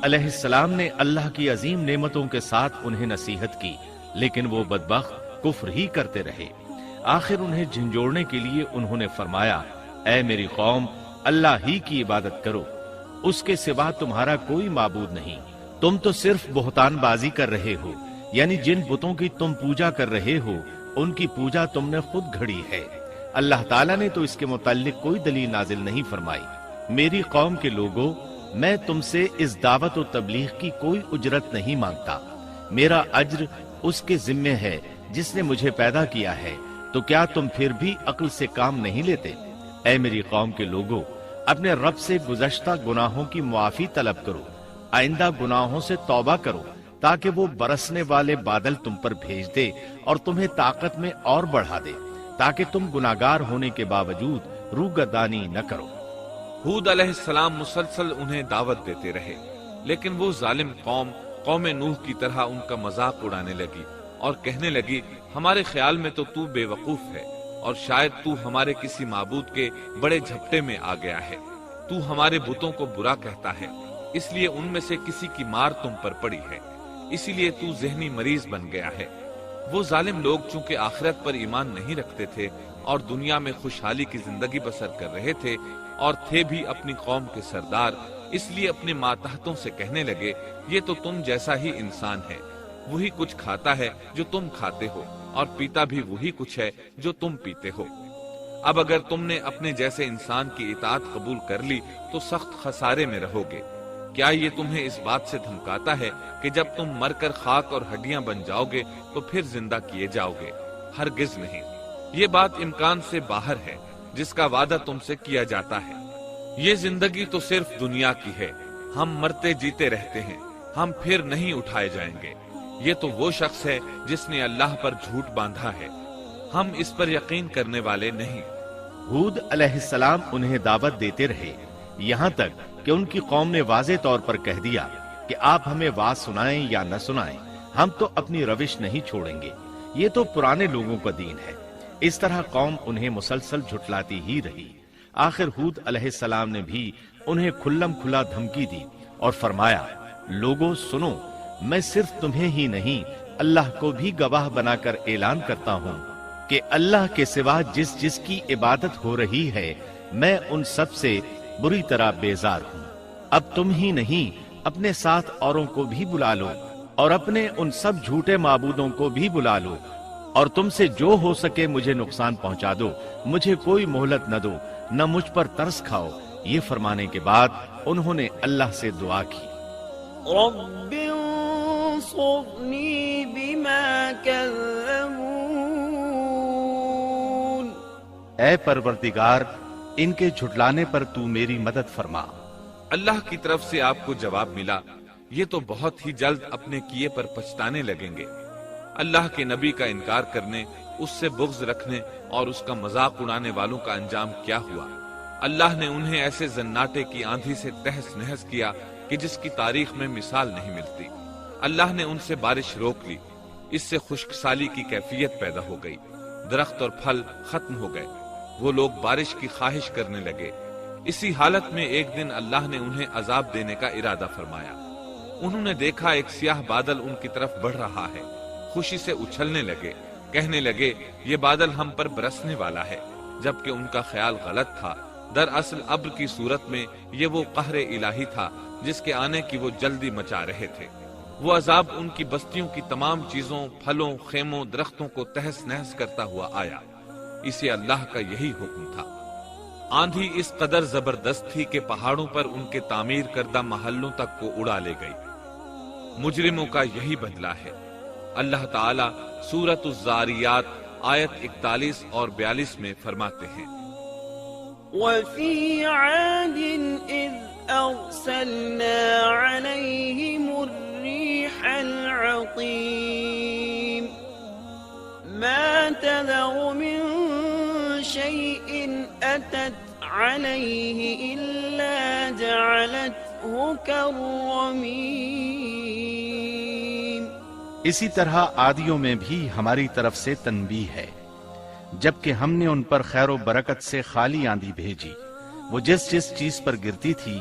علیہ السلام نے اللہ کی عظیم نعمتوں کے ساتھ انہیں نصیحت کی، لیکن وہ بدبخت کفر ہی کرتے رہے۔ آخر انہیں جھنجھوڑنے کے لیے انہوں نے فرمایا، اے میری قوم، اللہ ہی کی عبادت کرو، اس کے سوا تمہارا کوئی معبود نہیں۔ تم تو صرف بہتان بازی کر رہے ہو، یعنی جن بتوں کی تم پوجا کر رہے ہو ان کی پوجا تم نے خود گھڑی ہے۔ اللہ تعالیٰ نے تو اس کے متعلق کوئی دلیل نازل نہیں فرمائی۔ میری قوم کے لوگوں، میں تم سے اس دعوت و تبلیغ کی کوئی اجرت نہیں مانگتا، میرا اجر اس کے ذمے ہے جس نے مجھے پیدا کیا ہے، تو کیا تم پھر بھی عقل سے کام نہیں لیتے؟ اے میری قوم کے لوگوں، اپنے رب سے گزشتہ گناہوں کی معافی طلب کرو، آئندہ گناہوں سے توبہ کرو، تاکہ وہ برسنے والے بادل تم پر بھیج دے اور تمہیں طاقت میں اور بڑھا دے، تاکہ تم گناہگار ہونے کے باوجود روگردانی نہ کرو۔ ہود علیہ السلام مسلسل انہیں دعوت دیتے رہے، لیکن وہ ظالم قوم نوح کی طرح ان کا مذاق اڑانے لگی اور کہنے لگی، ہمارے خیال میں تو بے وقوف ہے اور شاید تو ہمارے کسی معبود کے بڑے جھپٹے میں آ گیا ہے۔ تو ہمارے بتوں کو برا کہتا ہے، اس لیے ان میں سے کسی کی مار تم پر پڑی ہے، اسی لیے تو ذہنی مریض بن گیا ہے۔ وہ ظالم لوگ چونکہ آخرت پر ایمان نہیں رکھتے تھے اور دنیا میں خوشحالی کی زندگی بسر کر رہے تھے اور تھے بھی اپنی قوم کے سردار، اس لیے اپنے ماتحتوں سے کہنے لگے، یہ تو تم جیسا ہی انسان ہے، وہی کچھ کھاتا ہے جو تم کھاتے ہو اور پیتا بھی وہی کچھ ہے جو تم پیتے ہو۔ اب اگر تم نے اپنے جیسے انسان کی اطاعت قبول کر لی تو سخت خسارے میں رہو گے۔ کیا یہ تمہیں اس بات سے دھمکاتا ہے کہ جب تم مر کر خاک اور ہڈیاں بن جاؤ گے تو پھر زندہ کیے جاؤ گے؟ ہرگز نہیں، یہ بات امکان سے باہر ہے جس کا وعدہ تم سے کیا جاتا ہے۔ یہ زندگی تو صرف دنیا کی ہے، ہم مرتے جیتے رہتے ہیں، ہم پھر نہیں اٹھائے جائیں گے۔ یہ تو وہ شخص ہے جس نے اللہ پر جھوٹ باندھا ہے، ہم اس پر یقین کرنے والے نہیں۔ ہود علیہ السلام انہیں دعوت دیتے رہے، یہاں تک کہ ان کی قوم نے واضح طور پر کہہ دیا کہ آپ ہمیں واز سنائیں یا نہ سنائیں، ہم تو اپنی روش نہیں چھوڑیں گے، یہ تو پرانے لوگوں کا دین ہے۔ اس طرح قوم انہیں مسلسل جھٹلاتی ہی رہی۔ آخر ہود علیہ السلام نے بھی انہیں کھلم کھلا دھمکی دی اور فرمایا، لوگوں سنو، میں صرف تمہیں ہی نہیں اللہ کو بھی گواہ بنا کر اعلان کرتا ہوں کہ اللہ کے سوا جس کی عبادت ہو رہی ہے میں ان سب سے بری طرح بیزار ہوں۔ اب تم ہی نہیں اپنے ساتھ اوروں کو بھی بلا لو اور اپنے ان سب جھوٹے معبودوں کو بھی بلا لو، اور تم سے جو ہو سکے مجھے نقصان پہنچا دو، مجھے کوئی مہلت نہ دو، نہ مجھ پر ترس کھاؤ۔ یہ فرمانے کے بعد انہوں نے اللہ سے دعا کی، رب انصرنی بما کذبون، اے پروردگار ان کے جھٹلانے پر تو میری مدد فرما۔ اللہ کی طرف سے آپ کو جواب ملا، یہ تو بہت ہی جلد اپنے کیے پر پچھتانے لگیں گے۔ اللہ کے نبی کا انکار کرنے، اس سے بغض رکھنے اور اس کا مذاق اڑانے والوں کا انجام کیا ہوا؟ اللہ نے انہیں ایسے زناٹے کی آندھی سے تہس نہس کیا کہ جس کی تاریخ میں مثال نہیں ملتی۔ اللہ نے ان سے بارش روک لی، اس سے خشک سالی کی کیفیت پیدا ہو گئی، درخت اور پھل ختم ہو گئے، وہ لوگ بارش کی خواہش کرنے لگے۔ اسی حالت میں ایک دن اللہ نے انہیں عذاب دینے کا ارادہ فرمایا۔ انہوں نے دیکھا ایک سیاہ بادل ان کی طرف بڑھ رہا ہے، خوشی سے اچھلنے لگے، کہنے لگے یہ بادل ہم پر برسنے والا ہے، جبکہ ان کا خیال غلط تھا۔ دراصل ابر کی صورت میں یہ وہ قہر الہی تھا جس کے آنے کی وہ جلدی مچا رہے تھے۔ وہ عذاب ان کی بستیوں کی تمام چیزوں، پھلوں، خیموں، درختوں کو تہس نہس کرتا ہوا آیا۔ اسے اللہ کا یہی حکم تھا۔ آندھی اس قدر زبردست تھی کہ پہاڑوں پر ان کے تعمیر کردہ محلوں تک کو اڑا لے گئی۔ مجرموں کا یہی بدلہ ہے۔ اللہ تعالیٰ سورۃ الزاریات آیت 41 اور 42 میں فرماتے ہیں، وفي عاد إذ أرسلنا عليهم الريح العقيم ما تذر من شيء أتت عليه إلا جعلته كالرميم۔ اسی طرح عادیوں میں بھی ہماری طرف سے تنبیہ ہے، جبکہ ہم نے ان پر خیر و برکت سے خالی آندھی بھیجی، وہ جس چیز پر گرتی تھی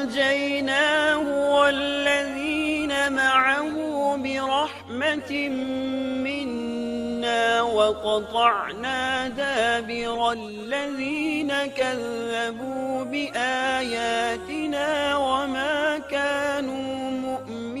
فأنجيناه والذين معه برحمة منا وقطعنا دابر الذين كذبوا بآياتنا وما كانوا مؤمنين।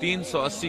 380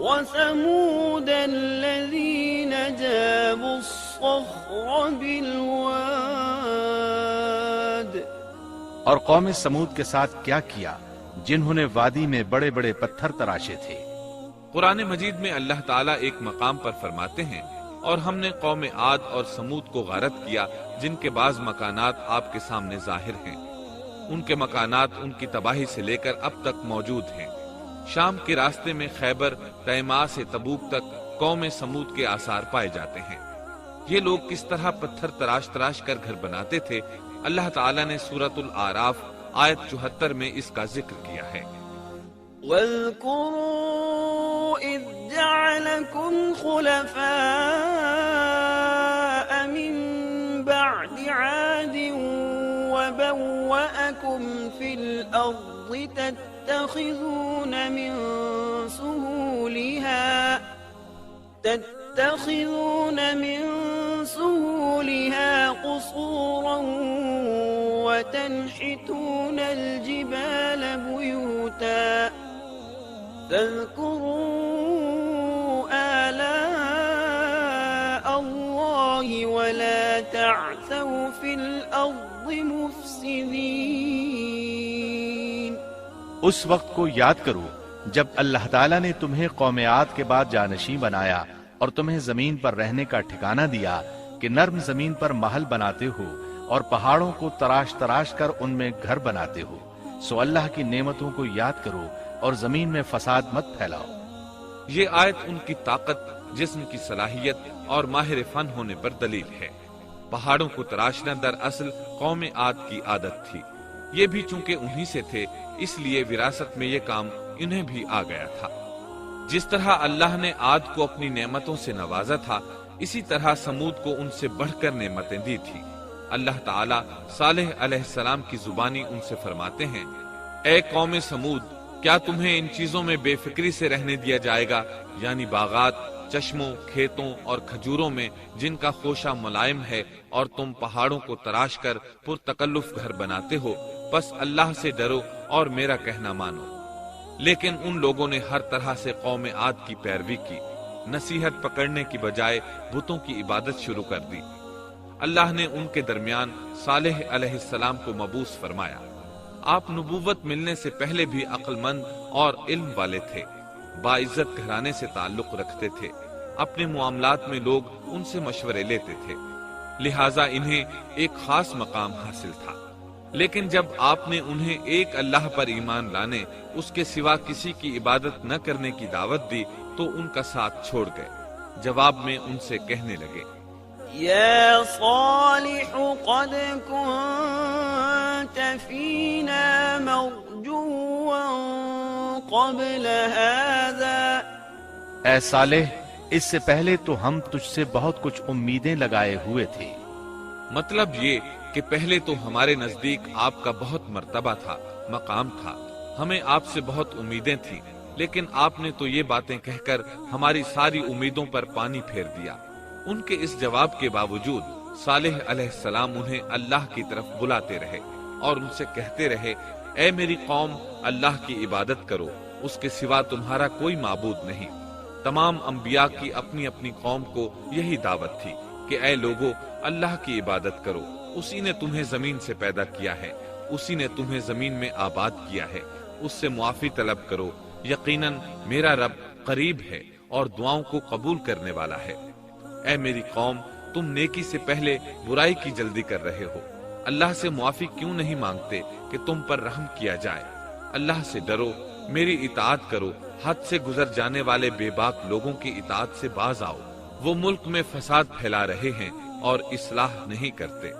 وثمود الذين جابوا الصخر بالواد اور قوم سمود کے ساتھ کیا کیا جنہوں نے وادی میں بڑے بڑے پتھر تراشے تھے۔ قرآن مجید میں اللہ تعالیٰ ایک مقام پر فرماتے ہیں اور ہم نے قوم عاد اور سمود کو غارت کیا جن کے بعض مکانات آپ کے سامنے ظاہر ہیں۔ ان کے مکانات ان کی تباہی سے لے کر اب تک موجود ہیں۔ شام کے راستے میں خیبر، تیما سے تبوک تک قوم سمود کے آثار پائے جاتے ہیں۔ یہ لوگ کس طرح پتھر تراش تراش کر گھر بناتے تھے، اللہ تعالیٰ نے سورۃ الاعراف آیت 74 میں اس کا ذکر کیا ہے۔ واذكروا إذ جعلكم خلفاء من بعد عاد وبوأكم في الأرض تتخذون من سهولها قصورا وتنحتون الجبال بيوتا فاذكروا آلاء الله ولا تعثوا في الأرض مفسدين۔ اس وقت کو یاد کرو جب اللہ تعالیٰ نے تمہیں قوم عاد کے بعد جانشین بنایا اور تمہیں زمین پر رہنے کا ٹھکانہ دیا کہ نرم زمین پر محل بناتے ہو اور پہاڑوں کو تراش تراش کر ان میں گھر بناتے ہو، سو اللہ کی نعمتوں کو یاد کرو اور زمین میں فساد مت پھیلاؤ۔ یہ آیت ان کی طاقت، جسم کی صلاحیت اور ماہر فن ہونے پر دلیل ہے۔ پہاڑوں کو تراشنا دراصل قوم عاد کی عادت تھی۔ یہ بھی چونکہ انہی سے تھے اس لیے وراثت میں یہ کام انہیں بھی آ گیا تھا۔ جس طرح اللہ نے عاد کو اپنی نعمتوں سے نوازا تھا، اسی طرح سمود کو ان سے بڑھ کر نعمتیں دی تھی۔ اللہ تعالیٰ صالح علیہ السلام کی زبانی ان سے فرماتے ہیں، اے قوم سمود، کیا تمہیں ان چیزوں میں بے فکری سے رہنے دیا جائے گا، یعنی باغات، چشموں، کھیتوں اور کھجوروں میں جن کا خوشہ ملائم ہے، اور تم پہاڑوں کو تراش کر پرتکلف گھر بناتے ہو، بس اللہ سے ڈرو اور میرا کہنا مانو۔ لیکن ان لوگوں نے ہر طرح سے قوم عاد کی پیروی کی، نصیحت پکڑنے کی بجائے بتوں کی عبادت شروع کر دی۔ اللہ نے ان کے درمیان صالح علیہ السلام کو مبعوث فرمایا۔ آپ نبوت ملنے سے پہلے بھی عقل مند اور علم والے تھے، باعزت گھرانے سے تعلق رکھتے تھے، اپنے معاملات میں لوگ ان سے مشورے لیتے تھے، لہٰذا انہیں ایک خاص مقام حاصل تھا۔ لیکن جب آپ نے انہیں ایک اللہ پر ایمان لانے، اس کے سوا کسی کی عبادت نہ کرنے کی دعوت دی تو ان کا ساتھ چھوڑ گئے۔ جواب میں ان سے کہنے لگے، يا صالح قد كنت فينا مرجوا قبل هذا۔ اے صالح، اس سے پہلے تو ہم تجھ سے بہت کچھ امیدیں لگائے ہوئے تھے۔ مطلب یہ کہ پہلے تو ہمارے نزدیک آپ کا بہت مرتبہ تھا، مقام تھا، ہمیں آپ سے بہت امیدیں تھیں، لیکن آپ نے تو یہ باتیں کہہ کر ہماری ساری امیدوں پر پانی پھیر دیا۔ ان کے اس جواب کے باوجود صالح علیہ السلام انہیں اللہ کی طرف بلاتے رہے اور ان سے کہتے رہے، اے میری قوم، اللہ کی عبادت کرو، اس کے سوا تمہارا کوئی معبود نہیں۔ تمام انبیاء کی اپنی اپنی قوم کو یہی دعوت تھی کہ اے لوگو، اللہ کی عبادت کرو، اسی نے تمہیں زمین سے پیدا کیا ہے، اسی نے تمہیں زمین میں آباد کیا ہے، اس سے معافی طلب کرو، یقیناً میرا رب قریب ہے اور دعاؤں کو قبول کرنے والا ہے۔ اے میری قوم، تم نیکی سے پہلے برائی کی جلدی کر رہے ہو، اللہ سے معافی کیوں نہیں مانگتے کہ تم پر رحم کیا جائے؟ اللہ سے ڈرو، میری اطاعت کرو، حد سے گزر جانے والے بے باک لوگوں کی اطاعت سے باز آؤ، وہ ملک میں فساد پھیلا رہے ہیں اور اصلاح نہیں کرتے۔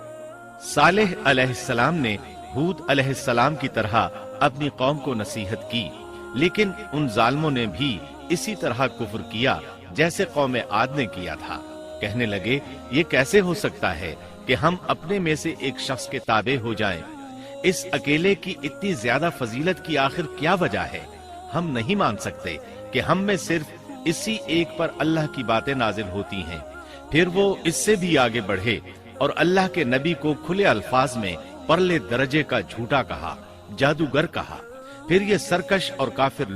صالح علیہ السلام نے ہود علیہ السلام کی طرح اپنی قوم کو نصیحت کی، لیکن ان ظالموں نے بھی اسی طرح کفر کیا جیسے قوم عاد نے کیا تھا۔ کہنے لگے، یہ کیسے ہو سکتا ہے کہ ہم اپنے میں سے ایک شخص کے تابع ہو جائیں؟ اس اکیلے کی اتنی زیادہ فضیلت کی آخر کیا وجہ ہے؟ ہم نہیں مان سکتے کہ ہم میں صرف اسی ایک پر اللہ کی باتیں نازل ہوتی ہیں۔ پھر وہ اس سے بھی آگے بڑھے اور اللہ کے نبی کو کھلے الفاظ میں پرلے درجے کا جھوٹا کہا، جادوگر کہا۔ پھر یہ سرکش اور کافر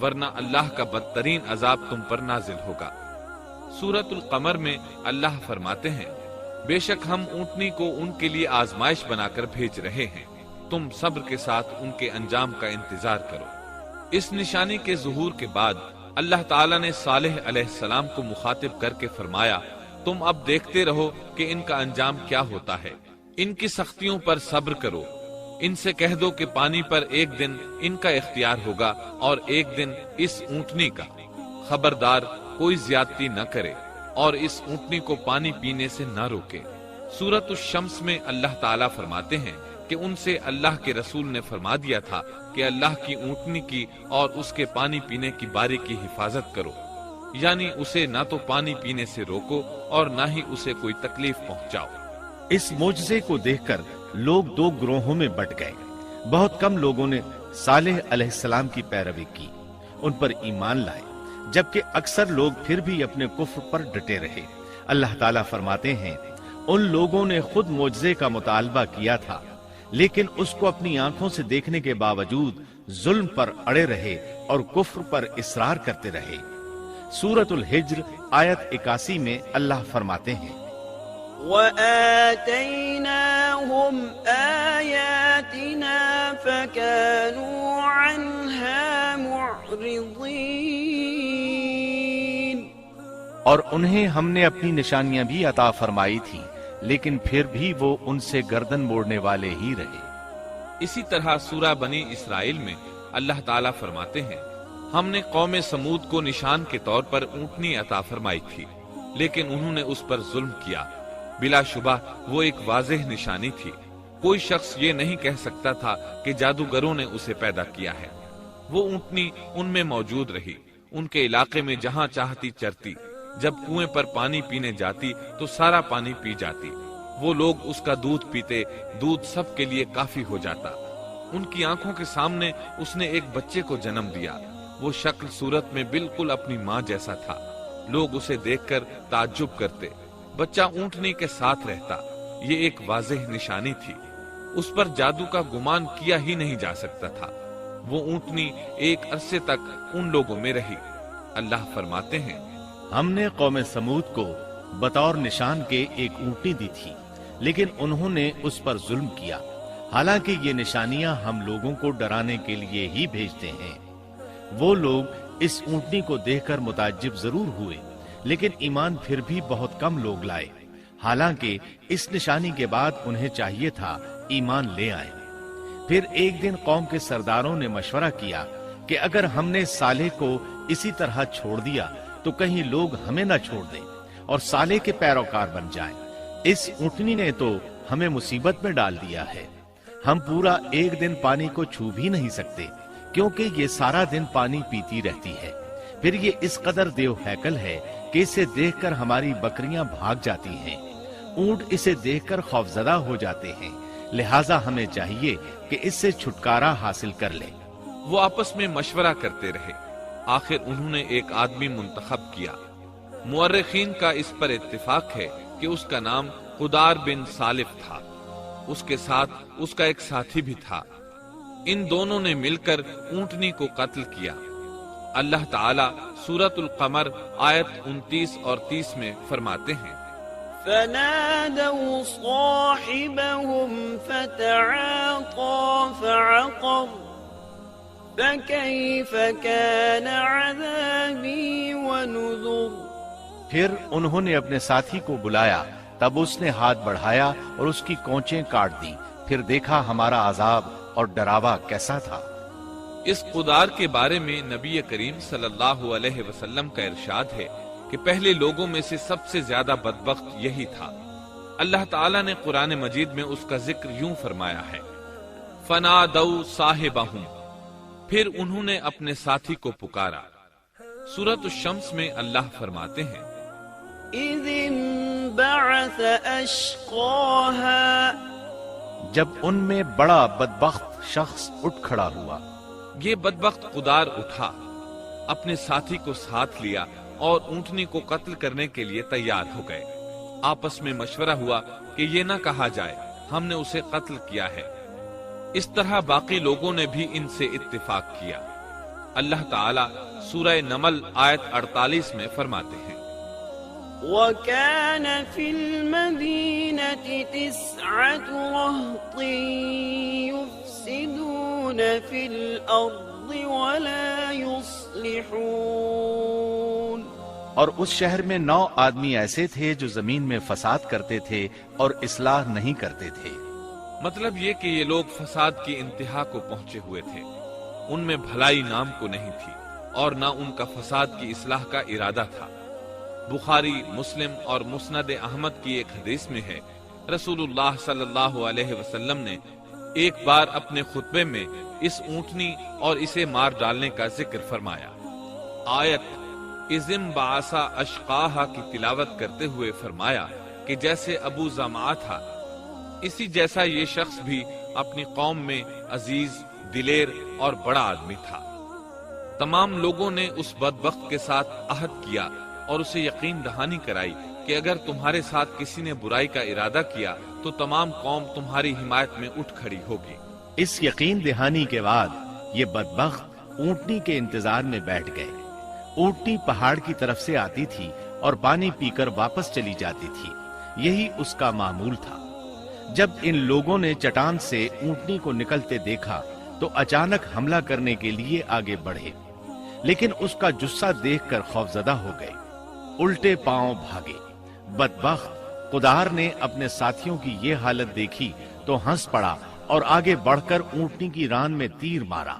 ورنہ اللہ کا بدترین عذاب تم پر نازل ہوگا۔ سورۃ القمر میں اللہ فرماتے ہیں، بے شک ہم اونٹنی کو ان کے لیے آزمائش بنا کر بھیج رہے ہیں، تم صبر کے ساتھ ان کے انجام کا انتظار کرو۔ اس نشانی کے ظہور کے بعد اللہ تعالیٰ نے صالح علیہ السلام کو مخاطب کر کے فرمایا، تم اب دیکھتے رہو کہ ان کا انجام کیا ہوتا ہے، ان کی سختیوں پر صبر کرو، ان سے کہہ دو کہ پانی پر ایک دن ان کا اختیار ہوگا اور ایک دن اس اونٹنی کا، خبردار کوئی زیادتی نہ کرے اور اس اونٹنی کو پانی پینے سے نہ روکے۔ سورۃ الشمس میں اللہ تعالیٰ فرماتے ہیں کہ ان سے اللہ کے رسول نے فرما دیا تھا کہ اللہ کی اونٹنی کی اور اس کے پانی پینے کی باری کی حفاظت کرو، یعنی اسے نہ تو پانی پینے سے روکو اور نہ ہی اسے کوئی تکلیف پہنچاؤ۔ اس معجزے کو دیکھ کر لوگ دو گروہوں میں بٹ گئے۔ بہت کم لوگوں نے صالح علیہ السلام کی پیروی کی، ان پر ایمان لائے، جبکہ اکثر لوگ پھر بھی اپنے کفر پر ڈٹے رہے۔ اللہ تعالیٰ فرماتے ہیں، ان لوگوں نے خود معجزے کا مطالبہ کیا تھا، لیکن اس کو اپنی آنکھوں سے دیکھنے کے باوجود ظلم پر اڑے رہے اور کفر پر اصرار کرتے رہے۔ سورۃ الحجر آیت 81 میں اللہ فرماتے ہیں، وَآتَيْنَاهُمْ آيَاتِنَا فَكَانُوا عَنْهَا مُعْرِضِينَ، اور انہیں ہم نے اپنی نشانیاں بھی عطا فرمائی تھی، لیکن پھر بھی وہ ان سے گردن موڑنے والے ہی رہے۔ اسی طرح سورہ بنی اسرائیل میں اللہ تعالیٰ فرماتے ہیں، ہم نے قوم سمود کو نشان کے طور پر اونٹنی عطا فرمائی تھی، لیکن انہوں نے اس پر ظلم کیا۔ بلا شبہ وہ ایک واضح نشانی تھی، کوئی شخص یہ نہیں کہہ سکتا تھا کہ جادوگروں نے اسے پیدا کیا ہے۔ وہ اونٹنی ان میں موجود رہی، ان کے علاقے میں جہاں چاہتی چرتی، جب کنویں پر پانی پینے جاتی تو سارا پانی پی جاتی، وہ لوگ اس کا دودھ پیتے، دودھ سب کے لیے کافی ہو جاتا۔ ان کی آنکھوں کے سامنے اس نے ایک بچے کو جنم دیا، وہ شکل صورت میں بالکل اپنی ماں جیسا تھا، لوگ اسے دیکھ کر تعجب کرتے۔ بچہ اونٹنی کے ساتھ رہتا، یہ ایک واضح نشانی تھی، اس پر جادو کا گمان کیا ہی نہیں جا سکتا تھا۔ وہ اونٹنی ایک عرصے تک ان لوگوں میں رہی۔ اللہ فرماتے ہیں، ہم نے قوم سمود کو بطور نشان کے ایک اونٹنی دی تھی، لیکن انہوں نے اس پر ظلم کیا، حالانکہ یہ نشانیاں ہم لوگوں کو ڈرانے کے لیے ہی بھیجتے ہیں۔ وہ لوگ اس اونٹنی کو دیکھ کر متعجب ضرور ہوئے، لیکن ایمان پھر بھی بہت کم لوگ لائے، حالانکہ اس نشانی کے بعد انہیں چاہیے تھا ایمان لے آئیں۔ پھر ایک دن قوم کے سرداروں نے مشورہ کیا کہ اگر ہم نے صالح کو اسی طرح چھوڑ دیا تو کہیں لوگ ہمیں نہ چھوڑ دیں اور صالح کے پیروکار بن جائیں۔ اس اونٹنی نے تو ہمیں مصیبت میں ڈال دیا ہے، ہم پورا ایک دن پانی کو چھو بھی نہیں سکتے، کیونکہ یہ سارا دن پانی پیتی رہتی ہے۔ پھر یہ اس قدر دیو ہیکل ہے کہ اسے دیکھ کر ہماری بکریاں بھاگ جاتی ہیں، اونٹ اسے دیکھ کر خوفزدہ ہو جاتے ہیں، لہٰذا ہمیں چاہیے کہ اس سے چھٹکارا حاصل کر لیں۔ وہ آپس میں مشورہ کرتے رہے، آخر انہوں نے ایک آدمی منتخب کیا۔ مورخین کا اس پر اتفاق ہے کہ اس کا نام قدار بن سالف تھا، اس کے ساتھ اس کا ایک ساتھی بھی تھا۔ ان دونوں نے مل کر اونٹنی کو قتل کیا۔ اللہ تعالیٰ سورۃ القمر آیت 29 اور 30 میں فرماتے ہیں، فنادوا صاحبهم فتعاطى فعقر فكيف كان عذابي ونذر۔ پھر انہوں نے اپنے ساتھی کو بلایا، تب اس نے ہاتھ بڑھایا اور اس کی کونچیں کاٹ دی، پھر دیکھا ہمارا عذاب اور ڈراوا کیسا تھا۔ اس قدار کے بارے میں نبی کریم صلی اللہ علیہ وسلم کا ارشاد ہے کہ پہلے لوگوں میں سے سب سے زیادہ بدبخت یہی تھا۔ اللہ تعالیٰ نے قرآن مجید میں اس کا ذکر یوں فرمایا ہے، فنادوا صاحبہم، پھر انہوں نے اپنے ساتھی کو پکارا۔ سورۃ الشمس میں اللہ فرماتے ہیں، إذ انبعث أشقاها، جب ان میں بڑا بدبخت شخص اٹھ کھڑا ہوا۔ یہ بدبخت قدار اٹھا، اپنے ساتھی کو ساتھ لیا اور اونٹنی کو قتل کرنے کے لیے تیار ہو گئے۔ آپس میں مشورہ ہوا کہ یہ نہ کہا جائے ہم نے اسے قتل کیا ہے۔ اس طرح باقی لوگوں نے بھی ان سے اتفاق کیا۔ اللہ تعالی سورہ نمل آیت 48 میں فرماتے ہیں، وَكَانَ فِي الْمَدِينَةِ 9 رَهْطٍ يُفْسِدُونَ فِي الْأَرْضِ وَلَا يُصْلِحُونَ۔ اور اس شہر میں 9 آدمی ایسے تھے جو زمین میں فساد کرتے تھے اور اصلاح نہیں کرتے تھے۔ مطلب یہ کہ یہ لوگ فساد کی انتہا کو پہنچے ہوئے تھے، ان میں بھلائی نام کو نہیں تھی اور نہ ان کا فساد کی اصلاح کا ارادہ تھا۔ بخاری، مسلم اور مسند احمد کی ایک حدیث میں ہے، رسول اللہ صلی اللہ علیہ وسلم نے ایک بار اپنے خطبے میں اس اونٹنی اور اسے مار ڈالنے کا ذکر فرمایا۔ آیت اذم بعثا اشقاہا کی تلاوت کرتے ہوئے فرمایا کہ جیسے ابو زمعہ تھا، اسی جیسا یہ شخص بھی اپنی قوم میں عزیز، دلیر اور بڑا آدمی تھا۔ تمام لوگوں نے اس بدبخت کے ساتھ عہد کیا اور اسے یقین دہانی کرائی کہ اگر تمہارے ساتھ کسی نے برائی کا ارادہ کیا تو تمام قوم تمہاری حمایت میں اٹھ کھڑی ہوگی۔ اس یقین دہانی کے بعد یہ بدبخت اونٹنی کے انتظار میں بیٹھ گئے۔ اونٹنی پہاڑ کی طرف سے آتی تھی اور پانی پی کر واپس چلی جاتی تھی، یہی اس کا معمول تھا۔ جب ان لوگوں نے چٹان سے اونٹنی کو نکلتے دیکھا تو اچانک حملہ کرنے کے لیے آگے بڑھے، لیکن اس کا جثہ دیکھ کر خوفزدہ ہو گئے، الٹے پاؤں بھاگے۔ بدبخت قدار نے اپنے ساتھیوں کی یہ حالت دیکھی تو ہنس پڑا اور آگے بڑھ کر اونٹنی کی ران میں تیر مارا۔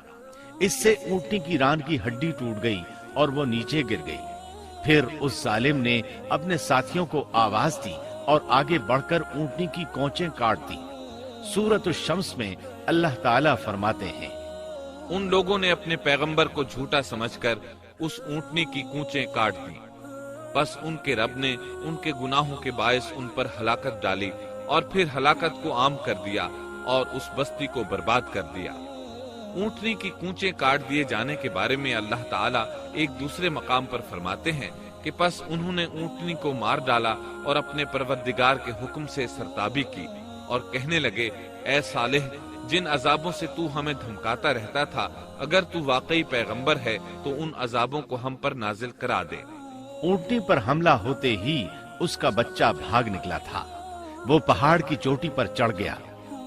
اس سے اونٹنی کی ران کی ہڈی ٹوٹ گئی اور وہ نیچے گر گئی۔ پھر اس ظالم نے اپنے ساتھیوں کو آواز دی اور آگے بڑھ کر اونٹنی کی کونچیں کاٹ دی۔ سورۃ الشمس میں اللہ تعالیٰ فرماتے ہیں، ان لوگوں نے اپنے پیغمبر کو جھوٹا سمجھ کر اس اونٹنی کی کونچیں کاٹ دیں، بس ان کے رب نے ان کے گناہوں کے باعث ان پر ہلاکت ڈالی اور پھر ہلاکت کو عام کر دیا اور اس بستی کو برباد کر دیا۔ اونٹنی کی کونچیں کاٹ دیے جانے کے بارے میں اللہ تعالیٰ ایک دوسرے مقام پر فرماتے ہیں کہ پس انہوں نے اونٹنی کو مار ڈالا اور اپنے پروردگار کے حکم سے سرتابی کی اور کہنے لگے، اے صالح، جن عذابوں سے تو ہمیں دھمکاتا رہتا تھا، اگر تو واقعی پیغمبر ہے تو ان عذابوں کو ہم پر نازل کرا دے۔ اونٹنی پر حملہ ہوتے ہی اس کا بچہ بھاگ نکلا تھا۔ وہ پہاڑ کی چوٹی پر چڑھ گیا،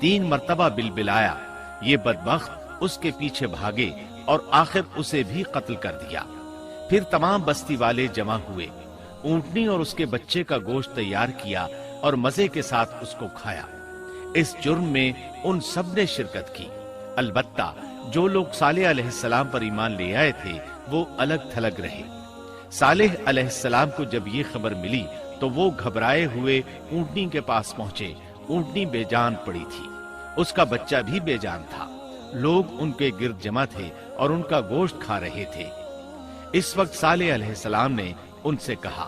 3 مرتبہ بلبلایا۔ یہ بدبخت اس کے پیچھے بھاگے اور آخر اسے بھی قتل کر دیا۔ پھر تمام بستی والے جمع ہوئے، اونٹنی اور اس کے بچے کا گوشت تیار کیا اور مزے کے ساتھ اس کو کھایا۔ اس جرم میں ان سب نے شرکت کی، البتہ جو لوگ صالح علیہ السلام پر ایمان لے آئے تھے وہ الگ تھلگ رہے۔ صالح علیہ السلام کو جب یہ خبر ملی تو وہ گھبرائے ہوئے اونٹنی کے پاس پہنچے۔ اونٹنی بے جان پڑی تھی، اس کا بچہ بھی بے جان تھا۔ لوگ ان کے گرد جمع تھے اور ان کا گوشت کھا رہے تھے۔ اس وقت صالح علیہ السلام نے ان سے کہا،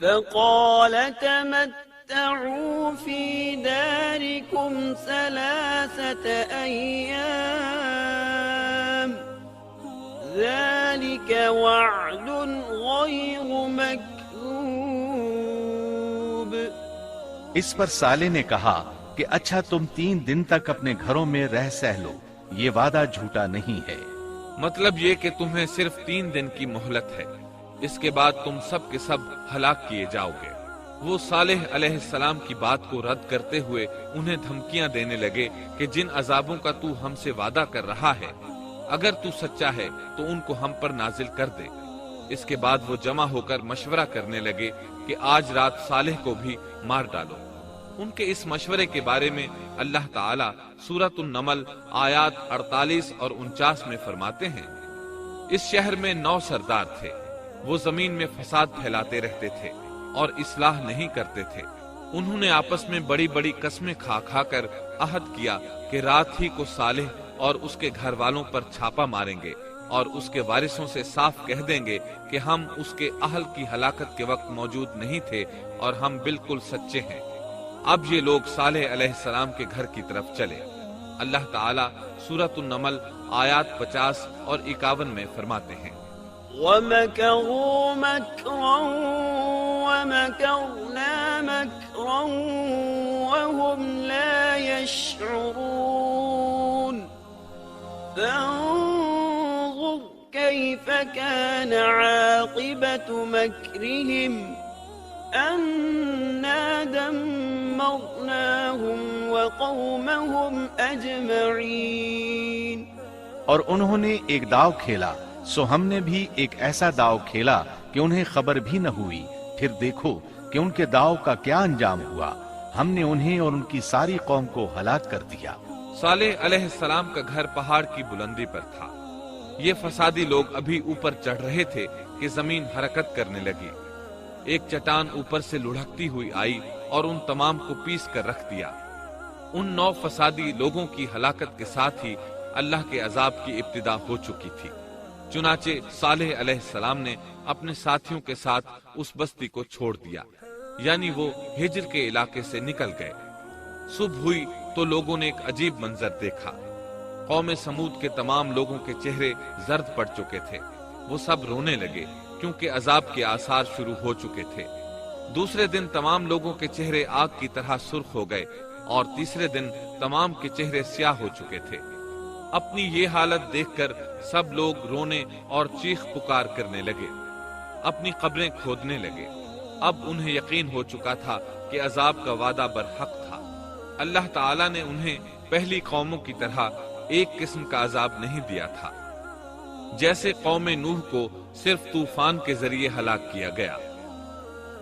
فقال تمتعوا في داركم 3 أيام ذلك وعد غير مكذوب۔ اس پر صالح نے کہا کہ اچھا تم 3 دن تک اپنے گھروں میں رہ سہ لو، یہ وعدہ جھوٹا نہیں ہے۔ مطلب یہ کہ تمہیں صرف 3 دن کی مہلت ہے، اس کے بعد تم سب کے سب ہلاک کیے جاؤ گے۔ وہ صالح علیہ السلام کی بات کو رد کرتے ہوئے انہیں دھمکیاں دینے لگے کہ جن عذابوں کا تو ہم سے وعدہ کر رہا ہے، اگر تو سچا ہے تو ان کو ہم پر نازل کر دے۔ اس کے بعد وہ جمع ہو کر مشورہ کرنے لگے کہ آج رات صالح کو بھی مار ڈالو۔ ان کے اس مشورے کے بارے میں اللہ تعالیٰ سورۃ النمل آیات 48 اور 49 میں فرماتے ہیں، اس شہر میں 9 سردار تھے، وہ زمین میں فساد پھیلاتے رہتے تھے اور اصلاح نہیں کرتے تھے۔ انہوں نے آپس میں بڑی بڑی قسمیں کھا کھا کر عہد کیا کہ رات ہی کو صالح اور اس کے گھر والوں پر چھاپا ماریں گے اور اس کے وارثوں سے صاف کہہ دیں گے کہ ہم اس کے اہل کی ہلاکت کے وقت موجود نہیں تھے اور ہم بالکل سچے ہیں۔ اب یہ لوگ صالح علیہ السلام کے گھر کی طرف چلے۔ اللہ تعالیٰ سورۃ النمل آیات 50 اور 51 میں فرماتے ہیں، وَمَكَرُوا مَكْرًا وَمَكَرْنَا مَكْرًا وَهُمْ لَا يَشْعُرُونَ فَانظُرْ كيف كان عاقبة مكرهم أنا دمرناهم وقومهم أجمعين۔ اور انہوں نے ایک داؤ کھیلا، سو ہم نے بھی ایک ایسا داؤ کھیلا کہ انہیں خبر بھی نہ ہوئی، پھر دیکھو کہ ان کے داؤ کا کیا انجام ہوا، ہم نے انہیں اور ان کی ساری قوم کو ہلاک کر دیا۔ صالح علیہ السلام کا گھر پہاڑ کی بلندی پر تھا۔ یہ فسادی لوگ ابھی اوپر چڑھ رہے تھے کہ زمین حرکت کرنے لگی۔ ایک چٹان اوپر سے لڑھکتی ہوئی آئی اور ان تمام کو پیس کر رکھ دیا۔ ان 9 فسادی لوگوں کی ہلاکت کے ساتھ ہی اللہ کے عذاب کی ابتدا ہو چکی تھی۔ چنانچہ صالح علیہ السلام نے اپنے ساتھیوں کے ساتھ اس بستی کو چھوڑ دیا، یعنی وہ ہجر کے علاقے سے نکل گئے۔ صبح ہوئی تو لوگوں نے ایک عجیب منظر دیکھا۔ قوم سمود کے تمام لوگوں کے چہرے زرد پڑ چکے تھے، وہ سب رونے لگے کیونکہ عذاب کے آثار شروع ہو چکے تھے۔ دوسرے دن تمام لوگوں کے چہرے آگ کی طرح سرخ ہو گئے اور تیسرے دن تمام کے چہرے سیاہ ہو چکے تھے۔ اپنی یہ حالت دیکھ کر سب لوگ رونے اور چیخ پکار کرنے لگے، اپنی قبریں کھودنے لگے۔ اب انہیں یقین ہو چکا تھا کہ عذاب کا وعدہ برحق تھا۔ اللہ تعالیٰ نے انہیں پہلی قوموں کی طرح ایک قسم کا عذاب نہیں دیا تھا، جیسے قوم نوح کو صرف طوفان کے ذریعے ہلاک کیا گیا،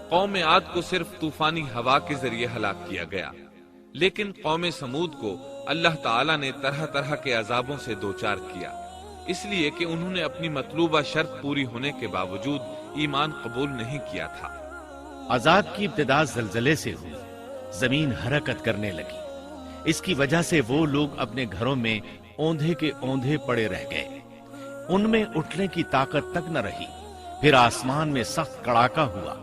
قوم عاد کو صرف طوفانی ہوا کے ذریعے ہلاک کیا گیا، لیکن قوم سمود کو اللہ تعالیٰ نے طرح طرح کے عذابوں سے دوچار کیا، اس لیے کہ انہوں نے اپنی مطلوبہ شرط پوری ہونے کے باوجود ایمان قبول نہیں کیا تھا۔ عذاب کی ابتدا زلزلے سے ہوئی، زمین حرکت کرنے لگی۔ اس کی وجہ سے وہ لوگ اپنے گھروں میں اوندھے کے اوندھے پڑے رہ گئے، ان میں اٹھنے کی طاقت تک نہ رہی۔ پھر آسمان میں سخت کڑاکا ہوا،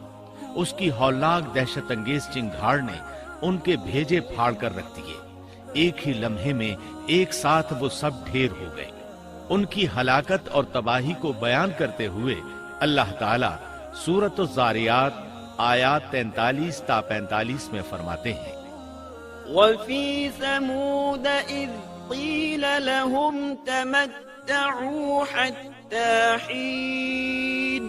اس کی ہولناک دہشت انگیز چنگھاڑ نے ان کے بھیجے پھاڑ کر رکھ دیے۔ ایک ہی لمحے میں ایک ساتھ وہ سب ڈھیر ہو گئے۔ ان کی ہلاکت اور تباہی کو بیان کرتے ہوئے اللہ تعالیٰ سورۃ الذاریات آیات 43 تا 45 میں فرماتے ہیں، وَفِي ثَمُودَ إِذْ قِيلَ لَهُمْ تَمَتَّعُوا حَتَّى حِينٍ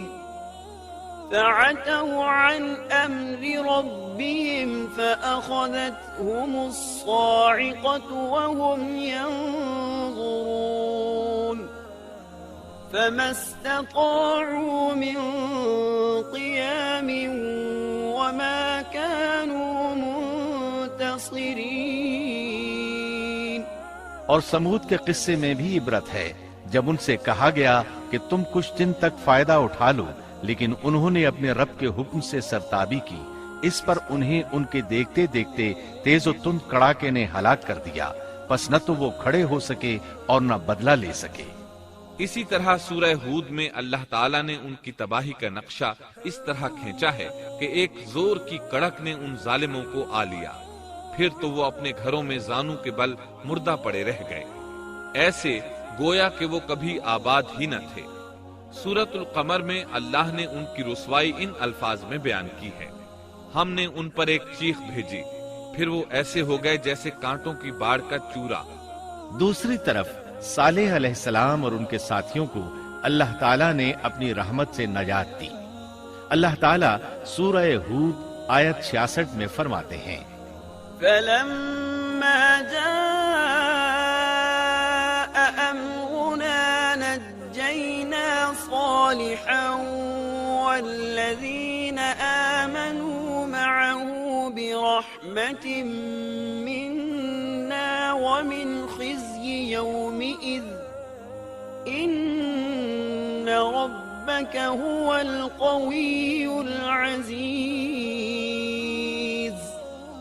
فَعَتَوْا عَنْ أَمْرِ رَبِّهِمْ فَأَخَذَتْهُمُ الصَّاعِقَةُ وَهُمْ يَنظُرُونَ فَمَا اسْتَطَاعُوا مِنْ قِيَامٍ وَمَا كَانُوا منتصرين۔ اور سمود کے قصے میں بھی عبرت ہے، جب ان سے کہا گیا کہ تم کچھ دن تک فائدہ اٹھا لو، لیکن انہوں نے اپنے رب کے حکم سے سرتابی کی، اس پر انہیں ان کے دیکھتے دیکھتے تیز و تند کڑاکے نے ہلاک کر دیا، پس نہ تو وہ کھڑے ہو سکے اور نہ بدلہ لے سکے۔ اسی طرح سورہ ہود میں اللہ تعالیٰ نے ان کی تباہی کا نقشہ اس طرح کھینچا ہے کہ ایک زور کی کڑک نے ان ظالموں کو آ لیا، پھر تو وہ اپنے گھروں میں زانوں کے بل مردہ پڑے رہ گئے، ایسے گویا کہ وہ کبھی آباد ہی نہ تھے۔ سورۃ القمر میں اللہ نے ان کی رسوائی ان الفاظ میں بیان کی ہے، ہم نے ان پر ایک چیخ بھیجی، پھر وہ ایسے ہو گئے جیسے کانٹوں کی باڑ کا چورا۔ دوسری طرف صالح علیہ السلام اور ان کے ساتھیوں کو اللہ تعالیٰ نے اپنی رحمت سے نجات دی۔ اللہ تعالیٰ سورہ ہود آیت 66 میں فرماتے ہیں، فَلَمَّا جَاءَ أَمْرُنَا نَجَّيْنَا صَالِحًا وَالَّذِينَ آمَنُوا مَعَهُ بِرَحْمَةٍ مِنَّا وَمِنْ خِزْيِ يَوْمِئِذٍ إِنَّ رَبَّكَ هُوَ الْقَوِيُّ الْعَزِيزُ۔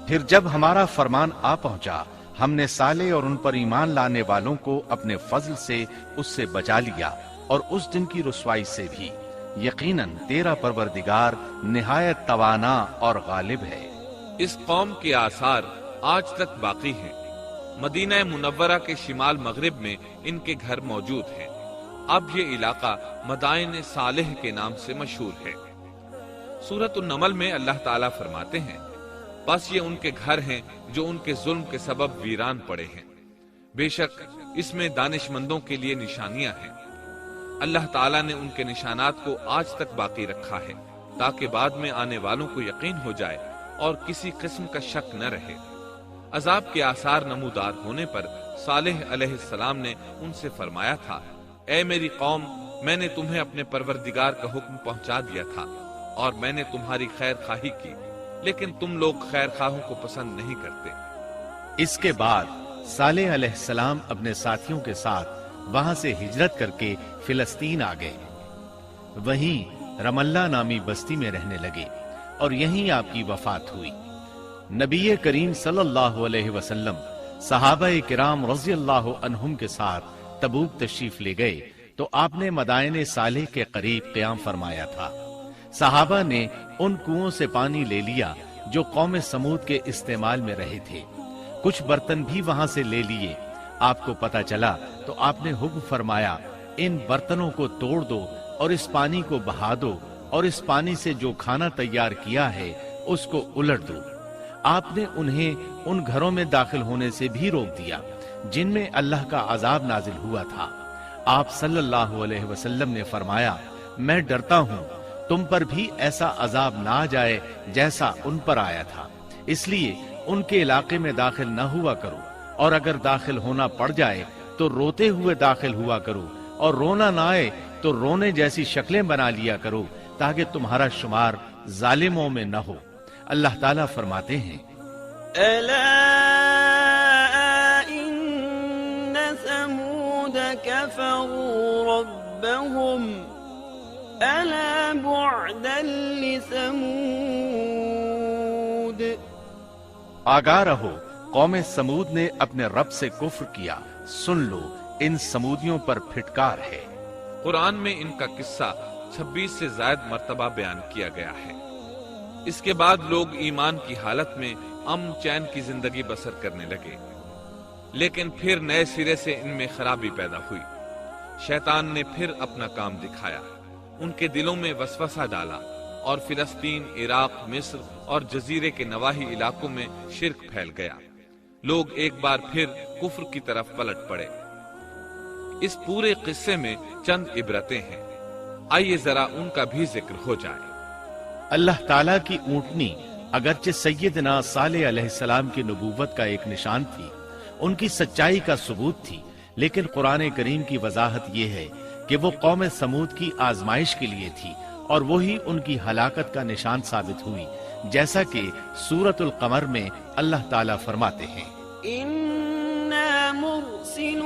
پھر جب ہمارا فرمان آ پہنچا، ہم نے صالح اور ان پر ایمان لانے والوں کو اپنے فضل سے اس سے بچا لیا اور اس دن کی رسوائی سے بھی۔ یقیناً تیرا پروردگار نہایت توانا اور غالب ہے۔ اس قوم کے آثار آج تک باقی ہیں۔ مدینہ منورہ کے شمال مغرب میں ان کے گھر موجود ہیں۔ اب یہ علاقہ مدائن صالح کے نام سے مشہور ہے۔ سورۃ النمل میں اللہ تعالیٰ فرماتے ہیں، بس یہ ان کے گھر ہیں جو ان کے ظلم کے سبب ویران پڑے ہیں، بے شک اس میں دانش مندوں کے لیے نشانیاں ہیں۔ اللہ تعالیٰ نے ان کے نشانات کو آج تک باقی رکھا ہے تاکہ بعد میں آنے والوں کو یقین ہو جائے اور کسی قسم کا شک نہ رہے۔ عذاب کے آثار نمودار ہونے پر صالح علیہ السلام نے ان سے فرمایا تھا، اے میری قوم، میں نے تمہیں اپنے پروردگار کا حکم پہنچا دیا تھا اور میں نے تمہاری خیر خواہی کی، لیکن تم لوگ خیر خواہوں کو پسند نہیں کرتے۔ اس کے بعد صالح علیہ السلام اپنے ساتھیوں کے ساتھ وہاں سے ہجرت کر کے فلسطین آ گئے، وہیں رملہ نامی بستی میں رہنے لگے اور یہیں آپ کی وفات ہوئی۔ نبی کریم صلی اللہ علیہ وسلم صحابہ کرام رضی اللہ عنہم کے ساتھ تبوک تشریف لے گئے تو آپ نے مدائن صالح کے قریب قیام فرمایا تھا۔ صحابہ نے ان کنووں سے پانی لے لیا جو قوم سمود کے استعمال میں رہے تھے، کچھ برتن بھی وہاں سے لے لیے۔ آپ کو پتہ چلا تو آپ نے حکم فرمایا، ان برتنوں کو توڑ دو اور اس پانی کو بہا دو اور اس پانی سے جو کھانا تیار کیا ہے اس کو الٹ دو۔ آپ نے انہیں ان گھروں میں داخل ہونے سے بھی روک دیا جن میں اللہ کا عذاب نازل ہوا تھا۔ آپ صلی اللہ علیہ وسلم نے فرمایا، میں ڈرتا ہوں تم پر بھی ایسا عذاب نہ آ جائے جیسا ان پر آیا تھا، اس لیے ان کے علاقے میں داخل نہ ہوا کرو، اور اگر داخل ہونا پڑ جائے تو روتے ہوئے داخل ہوا کرو، اور رونا نہ آئے تو رونے جیسی شکلیں بنا لیا کرو تاکہ تمہارا شمار ظالموں میں نہ ہو۔ اللہ تعالیٰ فرماتے ہیں، ألا إن ثمود كفروا ربهم ألا بعدا لثمود۔ آگاہ رہو، قوم سمود نے اپنے رب سے کفر کیا، سن لو ان سمودیوں پر پھٹکار ہے۔ قرآن میں ان کا قصہ 26 سے زائد مرتبہ بیان کیا گیا ہے۔ اس کے بعد لوگ ایمان کی حالت میں امن چین کی زندگی بسر کرنے لگے، لیکن پھر نئے سرے سے ان میں خرابی پیدا ہوئی۔ شیطان نے پھر اپنا کام دکھایا، ان کے دلوں میں وسوسہ ڈالا اور فلسطین، عراق، مصر اور جزیرے کے نواحی علاقوں میں شرک پھیل گیا۔ لوگ ایک بار پھر کفر کی طرف پلٹ پڑے۔ اس پورے قصے میں چند عبرتیں ہیں، آئیے ذرا ان کا بھی ذکر ہو جائے۔ اللہ تعالیٰ کی اونٹنی اگرچہ سیدنا صالح علیہ السلام کی نبوت کا ایک نشان تھی، ان کی سچائی کا ثبوت تھی، لیکن قرآن کریم کی وضاحت یہ ہے کہ وہ قوم سمود کی آزمائش کے لیے تھی اور وہی ان کی ہلاکت کا نشان ثابت ہوئی، جیسا کہ سورۃ القمر میں اللہ تعالیٰ فرماتے ہیں، إنا مرسل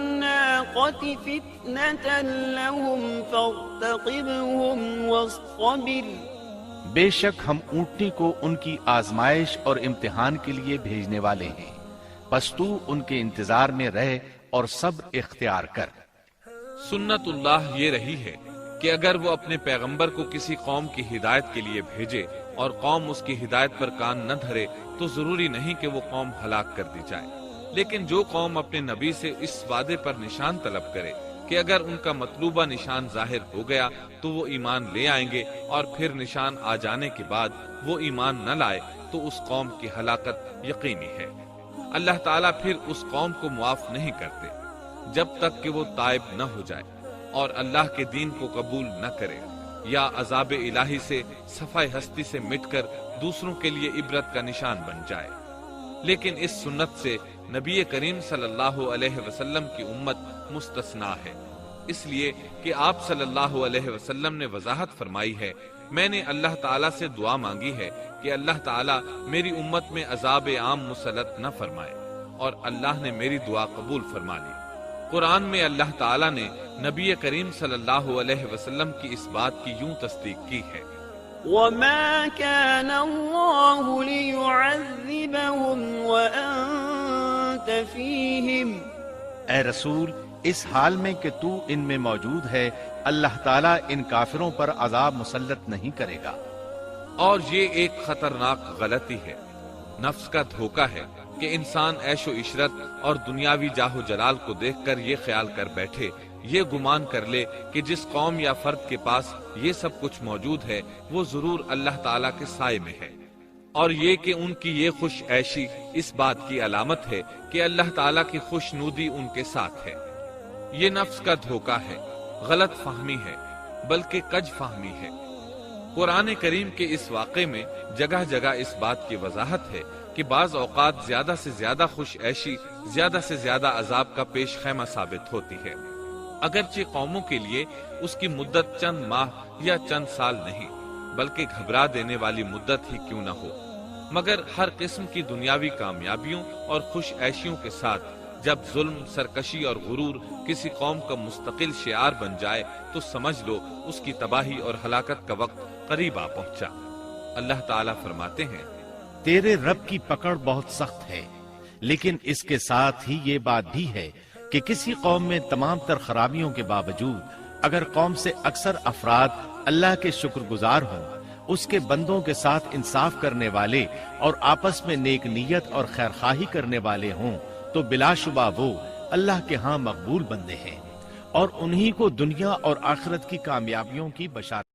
الناقة فتنة لهم فارتقبهم واصطبر۔ بے شک ہم اونٹنی کو ان کی آزمائش اور امتحان کے لیے بھیجنے والے ہیں، پس تو ان کے انتظار میں رہ اور صبر اختیار کر۔ سنت اللہ یہ رہی ہے کہ اگر وہ اپنے پیغمبر کو کسی قوم کی ہدایت کے لیے بھیجے اور قوم اس کی ہدایت پر کان نہ دھرے تو ضروری نہیں کہ وہ قوم ہلاک کر دی جائے، لیکن جو قوم اپنے نبی سے اس وعدے پر نشان طلب کرے کہ اگر ان کا مطلوبہ نشان ظاہر ہو گیا تو وہ ایمان لے آئیں گے، اور پھر نشان آ جانے کے بعد وہ ایمان نہ لائے تو اس قوم کی ہلاکت یقینی ہے۔ اللہ تعالیٰ پھر اس قوم کو معاف نہیں کرتے جب تک کہ وہ تائب نہ ہو جائے اور اللہ کے دین کو قبول نہ کرے، یا عذاب الہی سے صفحہ ہستی سے مٹ کر دوسروں کے لیے عبرت کا نشان بن جائے۔ لیکن اس سنت سے نبی کریم صلی اللہ علیہ وسلم کی امت مستثنا ہے، اس لیے کہ آپ صلی اللہ علیہ وسلم نے وضاحت فرمائی ہے، میں نے اللہ تعالیٰ سے دعا مانگی ہے کہ اللہ تعالیٰ میری امت میں عذاب عام مسلط نہ فرمائے، اور اللہ نے میری دعا قبول فرما لی۔ قرآن میں اللہ تعالیٰ نے نبی کریم صلی اللہ علیہ وسلم کی اس بات کی یوں تصدیق کی ہے، وما كان الله ليعذبهم وأنت فيهم۔ اے رسول، اس حال میں کہ تو ان میں موجود ہے، اللہ تعالیٰ ان کافروں پر عذاب مسلط نہیں کرے گا۔ اور یہ ایک خطرناک غلطی ہے، نفس کا دھوکہ ہے کہ انسان عیش و عشرت اور دنیاوی جاہ و جلال کو دیکھ کر یہ خیال کر بیٹھے، یہ گمان کر لے کہ جس قوم یا فرد کے پاس یہ سب کچھ موجود ہے وہ ضرور اللہ تعالیٰ کے سائے میں ہے، اور یہ کہ ان کی یہ خوش عیشی اس بات کی علامت ہے کہ اللہ تعالیٰ کی خوشنودی ان کے ساتھ ہے۔ یہ نفس کا دھوکہ ہے، غلط فہمی ہے بلکہ کج فہمی ہے۔ قرآن کریم کے اس واقعے میں جگہ جگہ اس بات کی وضاحت ہے کہ بعض اوقات زیادہ سے زیادہ خوش عیشی زیادہ سے زیادہ عذاب کا پیش خیمہ ثابت ہوتی ہے، اگرچہ قوموں کے لیے اس کی مدت چند ماہ یا چند سال نہیں بلکہ گھبرا دینے والی مدت ہی کیوں نہ ہو۔ مگر ہر قسم کی دنیاوی کامیابیوں اور خوش عیشیوں کے ساتھ جب ظلم، سرکشی اور غرور کسی قوم کا مستقل شعار بن جائے تو سمجھ لو اس کی تباہی اور ہلاکت کا وقت قریب آ پہنچا۔ اللہ تعالیٰ فرماتے ہیں، تیرے رب کی پکڑ بہت سخت ہے، لیکن اس کے ساتھ ہی یہ بات بھی ہے کہ کسی قوم میں تمام تر خرابیوں کے باوجود اگر قوم سے اکثر افراد اللہ کے شکر گزار ہوں، اس کے بندوں کے ساتھ انصاف کرنے والے اور آپس میں نیک نیت اور خیرخواہی کرنے والے ہوں تو بلا شبہ وہ اللہ کے ہاں مقبول بندے ہیں، اور انہی کو دنیا اور آخرت کی کامیابیوں کی بشارت